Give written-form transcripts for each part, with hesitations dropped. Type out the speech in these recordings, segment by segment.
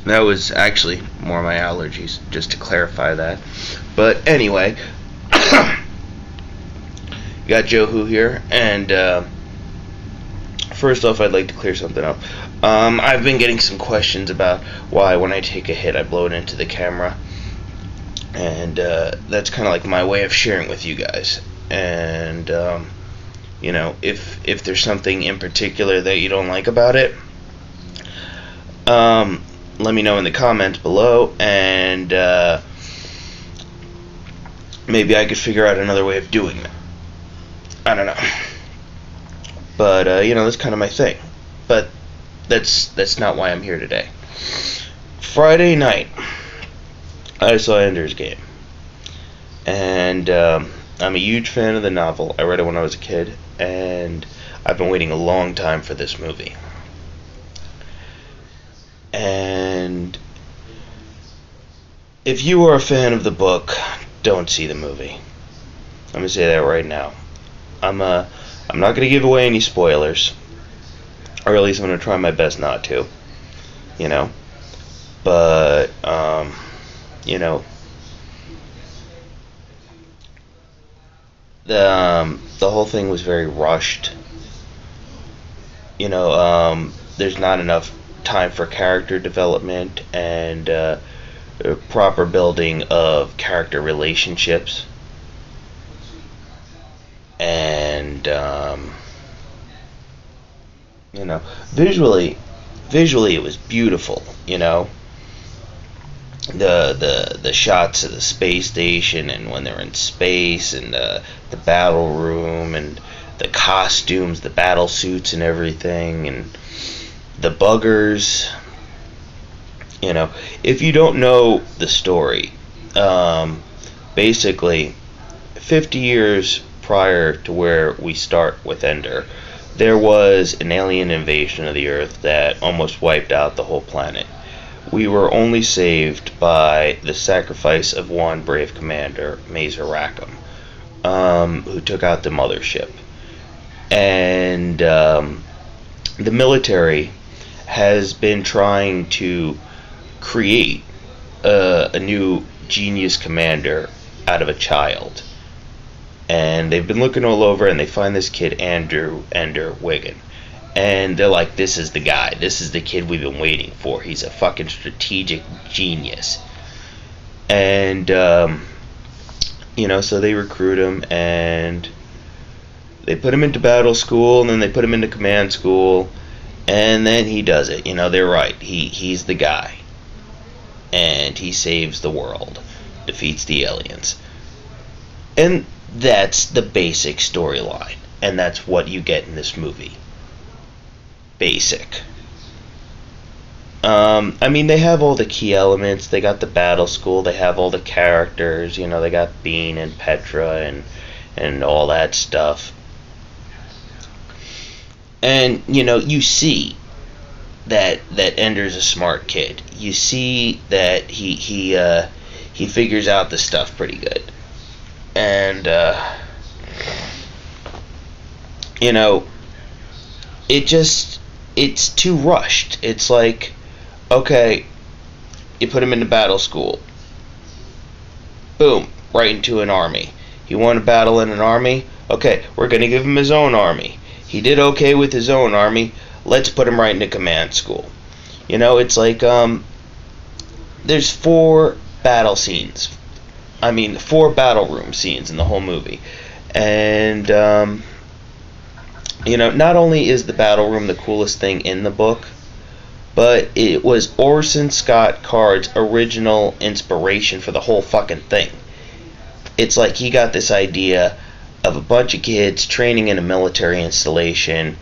That was actually more my allergies, just to clarify that. But anyway, got Joe Who here, and first off, I'd like to clear something up. I've been getting some questions about why when I take a hit I blow it into the camera, and that's kind of like my way of sharing with you guys. And if there's something in particular that you don't like about it, let me know in the comments below, and maybe I could figure out another way of doing that. I don't know. But, that's kind of my thing. But that's not why I'm here today. Friday night, I saw Ender's Game. And I'm a huge fan of the novel. I read it when I was a kid, and I've been waiting a long time for this movie. And if you are a fan of the book, don't see the movie. I'm going to say that right now. I'm not going to give away any spoilers, or at least I'm going to try my best not to, but, the whole thing was very rushed. There's not enough time for character development and proper building of character relationships. And visually it was beautiful. The shots of the space station, and when they're in space, and the battle room, and the costumes, the battle suits and everything, and the buggers. If you don't know the story, basically 50 years prior to where we start with Ender, there was an alien invasion of the Earth that almost wiped out the whole planet. We were only saved by the sacrifice of one brave commander, Mazer Rackham, who took out the mothership. And the military has been trying to create a new genius commander out of a child. And they've been looking all over, and they find this kid, Ender Wiggin. And they're like, this is the guy. This is the kid we've been waiting for. He's a fucking strategic genius. And, so they recruit him, and they put him into battle school, and then they put him into command school, and then he does it. They're right. He's the guy. And he saves the world. Defeats the aliens. And that's the basic storyline. And that's what you get in this movie. Basic. They have all the key elements. They got the battle school. They have all the characters. They got Bean and Petra and all that stuff. And, you see that Ender's a smart kid. You see that he figures out the stuff pretty good. And, it's too rushed. It's like, okay, you put him into battle school. Boom, right into an army. He won a battle in an army. Okay, we're going to give him his own army. He did okay with his own army. Let's put him right into command school. It's like, there's 4 battle scenes. 4 battle room scenes in the whole movie. And, not only is the battle room the coolest thing in the book, but it was Orson Scott Card's original inspiration for the whole fucking thing. It's like he got this idea of a bunch of kids training in a military installation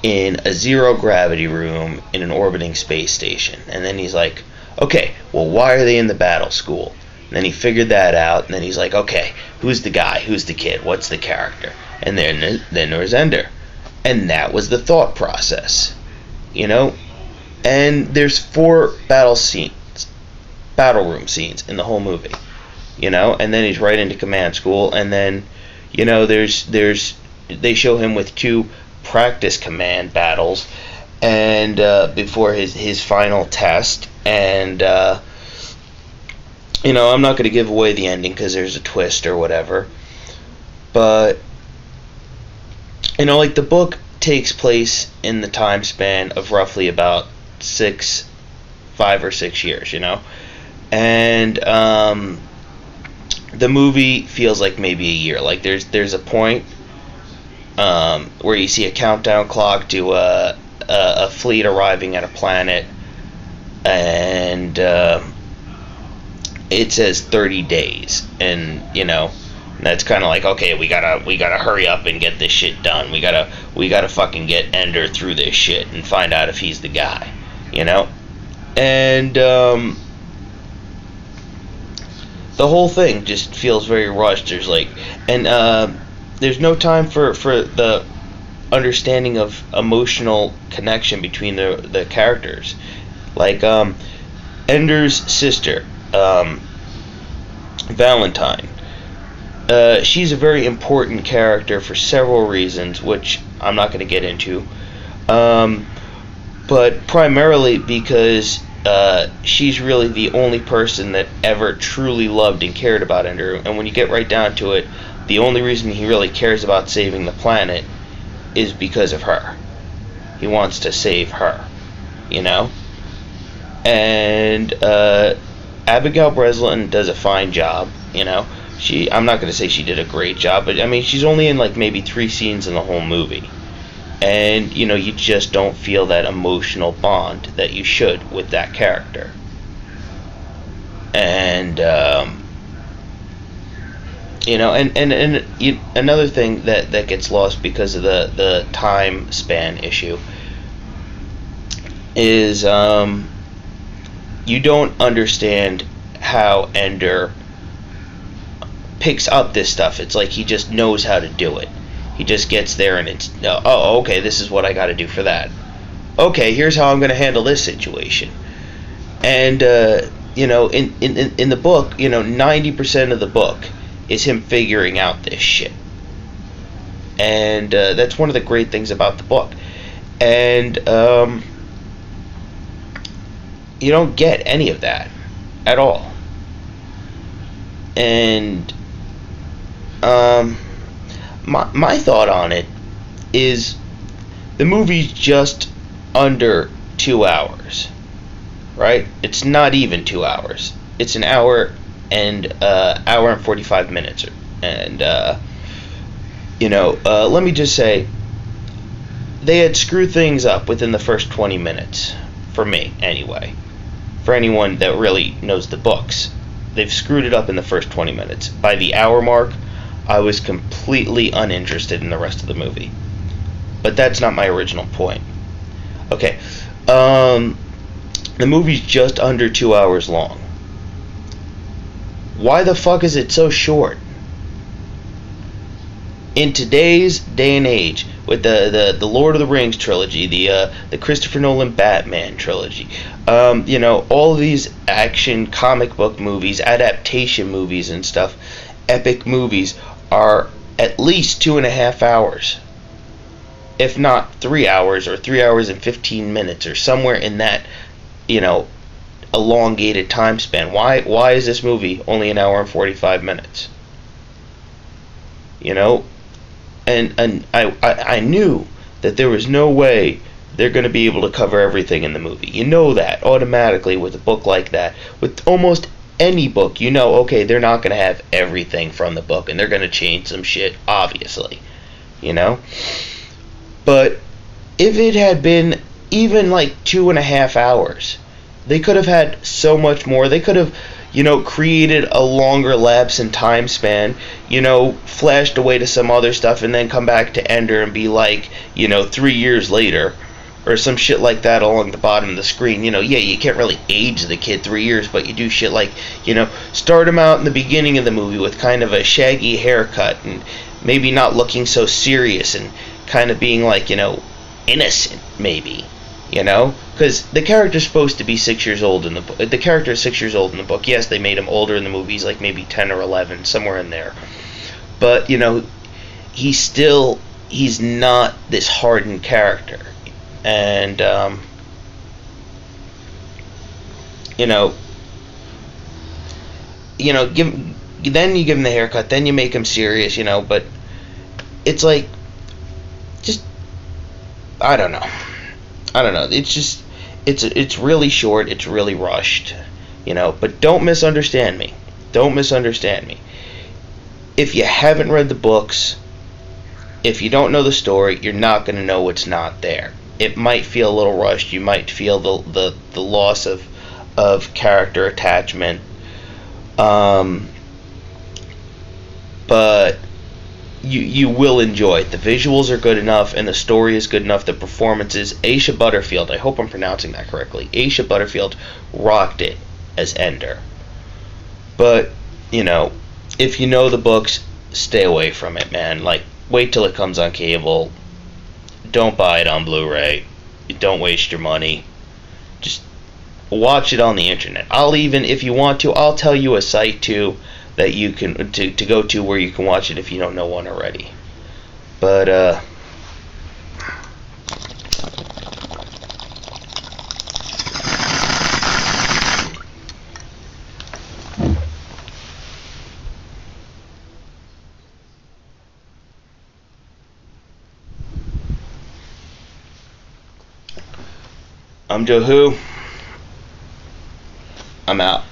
in a zero-gravity room in an orbiting space station. And then he's like, okay, well, why are they in the battle school? And then he figured that out, and then he's like, okay, who's the guy? Who's the kid? What's the character? And then there was Ender. And that was the thought process. And there's 4 battle room scenes in the whole movie. And then he's right into command school, and then, they show him with 2 practice command battles, and before his final test, and I'm not going to give away the ending because there's a twist or whatever, but like the book takes place in the time span of roughly about 5 or 6 years, and the movie feels like maybe a year. Like there's a point where you see a countdown clock to a fleet arriving at a planet, and it says 30 days, and that's kind of like, okay, we gotta hurry up and get this shit done. We gotta fucking get Ender through this shit and find out if he's the guy, and the whole thing just feels very rushed. There's no time for the understanding of emotional connection between the characters. Like Ender's sister, Valentine. She's a very important character for several reasons, which I'm not going to get into. But primarily because she's really the only person that ever truly loved and cared about Ender. And when you get right down to it, the only reason he really cares about saving the planet is because of her. He wants to save her, And Abigail Breslin does a fine job, I'm not going to say she did a great job, but she's only in like maybe 3 scenes in the whole movie. And, you just don't feel that emotional bond that you should with that character. And, another thing that gets lost because of the time span issue is you don't understand how Ender picks up this stuff. It's like he just knows how to do it. He just gets there and it's, oh, okay, this is what I got to do for that. Okay, here's how I'm going to handle this situation. And, in the book, 90% of the book is him figuring out this shit. And that's one of the great things about the book. And you don't get any of that at all. And my thought on it is the movie's just under 2 hours, right? It's not even 2 hours. It's an hour and 45 minutes. And let me just say, they had screwed things up within the first 20 minutes, for me anyway. For anyone that really knows the books, they've screwed it up in the first 20 minutes. By the hour mark, I was completely uninterested in the rest of the movie. But that's not my original point. Okay, the movie's just under 2 hours long. Why the fuck is it so short? In today's day and age, with the Lord of the Rings trilogy, the Christopher Nolan Batman trilogy, all of these action comic book movies, adaptation movies and stuff, epic movies, are at least 2.5 hours, if not 3 hours, or 3 hours and 15 minutes, or somewhere in that, elongated time span. Why is this movie only an hour and 45 minutes? And I knew that there was no way they're going to be able to cover everything in the movie. You know that automatically with a book like that. With almost any book, okay, they're not going to have everything from the book, and they're going to change some shit, obviously. But if it had been even like 2.5 hours, they could have had so much more. They could have, created a longer lapse in time span, flashed away to some other stuff, and then come back to Ender and be like, 3 years later, or some shit like that along the bottom of the screen. You can't really age the kid 3 years, but you do shit like, start him out in the beginning of the movie with kind of a shaggy haircut, and maybe not looking so serious, and kind of being like, innocent, maybe. Because the character's supposed to be 6 years old in the book. The character is 6 years old in the book. Yes, they made him older in the movies, like maybe 10 or 11, somewhere in there. But, he's not this hardened character. And you know, then you give him the haircut, then you make him serious, but it's like, just, I don't know. It's just, it's really short, it's really rushed, but don't misunderstand me. If you haven't read the books, if you don't know the story, you're not going to know what's not there. It might feel a little rushed. You might feel the loss of character attachment. But you will enjoy it. The visuals are good enough, and the story is good enough. The performances, Aisha Butterfield, I hope I'm pronouncing that correctly. Aisha Butterfield rocked it as Ender. But, if you know the books, stay away from it, man. Like, wait till it comes on cable. Don't buy it on Blu-ray. Don't waste your money. Just watch it on the internet. If you want to, I'll tell you a site too that you can to go to where you can watch it if you don't know one already. But I'm Joe Who. I'm out.